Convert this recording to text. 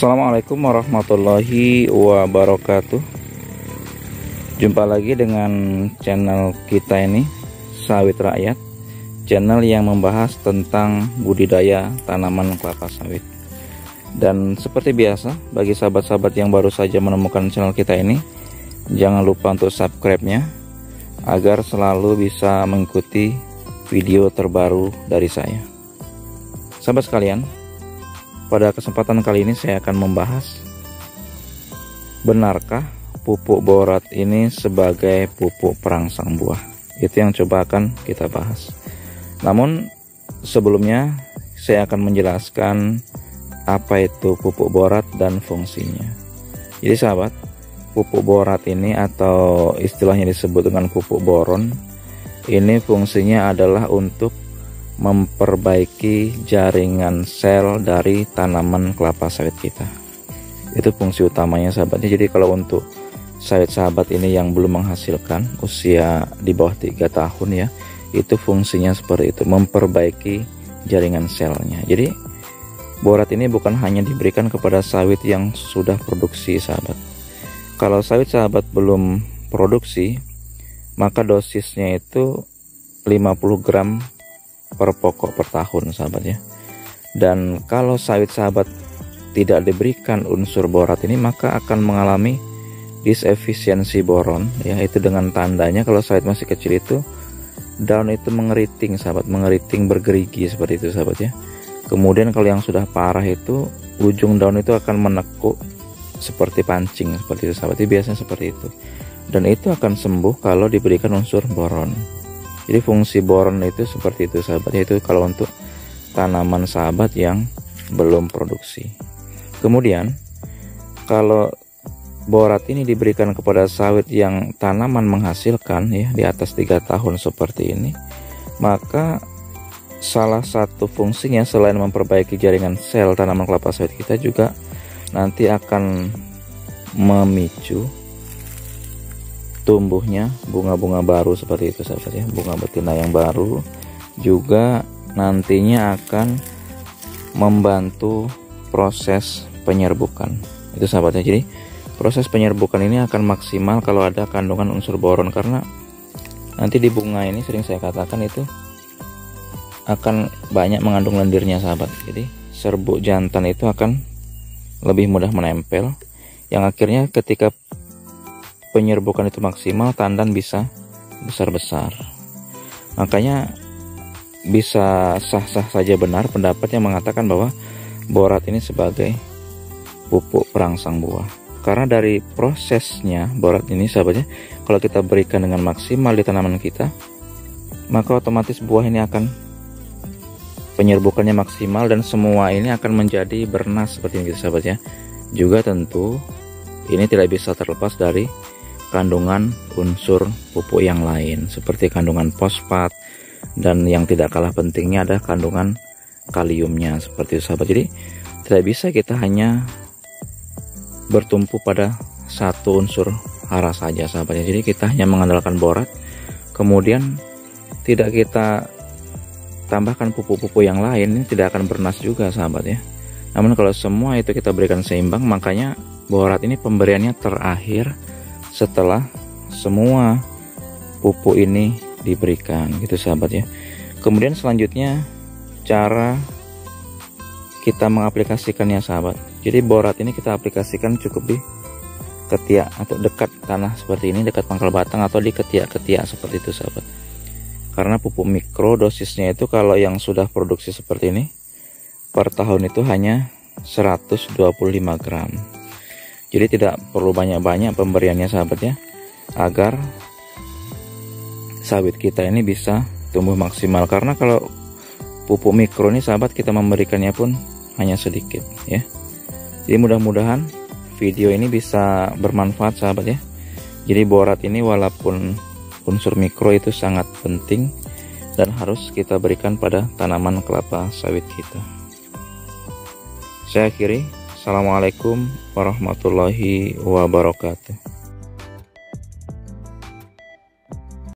Assalamualaikum warahmatullahi wabarakatuh. Jumpa lagi dengan channel kita ini, Sawit Rakyat, channel yang membahas tentang budidaya tanaman kelapa sawit. Dan seperti biasa, bagi sahabat-sahabat yang baru saja menemukan channel kita ini, jangan lupa untuk subscribe-nya agar selalu bisa mengikuti video terbaru dari saya. Sahabat sekalian, pada kesempatan kali ini saya akan membahas, benarkah pupuk borat ini sebagai pupuk perangsang buah? Itu yang coba akan kita bahas. Namun sebelumnya saya akan menjelaskan apa itu pupuk borat dan fungsinya. Jadi sahabat, pupuk borat ini atau istilahnya disebut dengan pupuk boron, ini fungsinya adalah untuk memperbaiki jaringan sel dari tanaman kelapa sawit kita. Itu fungsi utamanya sahabatnya. Jadi kalau untuk sawit sahabat ini yang belum menghasilkan, usia di bawah 3 tahun ya, itu fungsinya seperti itu, memperbaiki jaringan selnya. Jadi borat ini bukan hanya diberikan kepada sawit yang sudah produksi sahabat. Kalau sawit sahabat belum produksi, maka dosisnya itu 50 gram per pokok per tahun sahabat ya. Dan kalau sawit sahabat tidak diberikan unsur borat ini, maka akan mengalami disefisiensi boron ya. Itu dengan tandanya kalau sawit masih kecil itu daun itu mengeriting sahabat, mengeriting bergerigi seperti itu sahabat ya. Kemudian kalau yang sudah parah itu ujung daun itu akan menekuk seperti pancing seperti itu sahabat. Itu biasanya seperti itu. Dan itu akan sembuh kalau diberikan unsur boron. Jadi fungsi boron itu seperti itu sahabat, yaitu kalau untuk tanaman sahabat yang belum produksi. Kemudian kalau borat ini diberikan kepada sawit yang tanaman menghasilkan ya, di atas 3 tahun seperti ini, maka salah satu fungsinya selain memperbaiki jaringan sel tanaman kelapa sawit kita, juga nanti akan memicu tumbuhnya bunga-bunga baru seperti itu sahabat ya, bunga betina yang baru. Juga nantinya akan membantu proses penyerbukan itu sahabat ya. Jadi proses penyerbukan ini akan maksimal kalau ada kandungan unsur boron, karena nanti di bunga ini sering saya katakan itu akan banyak mengandung lendirnya sahabat. Jadi serbuk jantan itu akan lebih mudah menempel, yang akhirnya ketika penyerbukan itu maksimal, tandan bisa besar-besar. Makanya bisa sah-sah saja benar pendapat yang mengatakan bahwa borat ini sebagai pupuk perangsang buah. Karena dari prosesnya borat ini sahabatnya, kalau kita berikan dengan maksimal di tanaman kita, maka otomatis buah ini akan penyerbukannya maksimal dan semua ini akan menjadi bernas seperti ini sahabat ya. Juga tentu ini tidak bisa terlepas dari kandungan unsur pupuk yang lain seperti kandungan fosfat, dan yang tidak kalah pentingnya ada kandungan kaliumnya seperti itu sahabat. Jadi tidak bisa kita hanya bertumpu pada satu unsur hara saja sahabatnya. Jadi kita hanya mengandalkan borat, kemudian tidak kita tambahkan pupuk-pupuk yang lain, ini tidak akan bernas juga sahabat ya. Namun kalau semua itu kita berikan seimbang, makanya borat ini pemberiannya terakhir setelah semua pupuk ini diberikan gitu sahabat ya. Kemudian selanjutnya cara kita mengaplikasikannya sahabat. Jadi borat ini kita aplikasikan cukup di ketiak atau dekat tanah seperti ini, dekat pangkal batang atau di ketiak-ketiak seperti itu sahabat. Karena pupuk mikro dosisnya itu kalau yang sudah produksi seperti ini per tahun itu hanya 125 gram. Jadi tidak perlu banyak-banyak pemberiannya sahabat ya, agar sawit kita ini bisa tumbuh maksimal. Karena kalau pupuk mikro ini sahabat kita memberikannya pun hanya sedikit ya. Jadi mudah-mudahan video ini bisa bermanfaat sahabat ya. Jadi borat ini walaupun unsur mikro itu sangat penting dan harus kita berikan pada tanaman kelapa sawit kita. Saya akhiri. Assalamualaikum warahmatullahi wabarakatuh.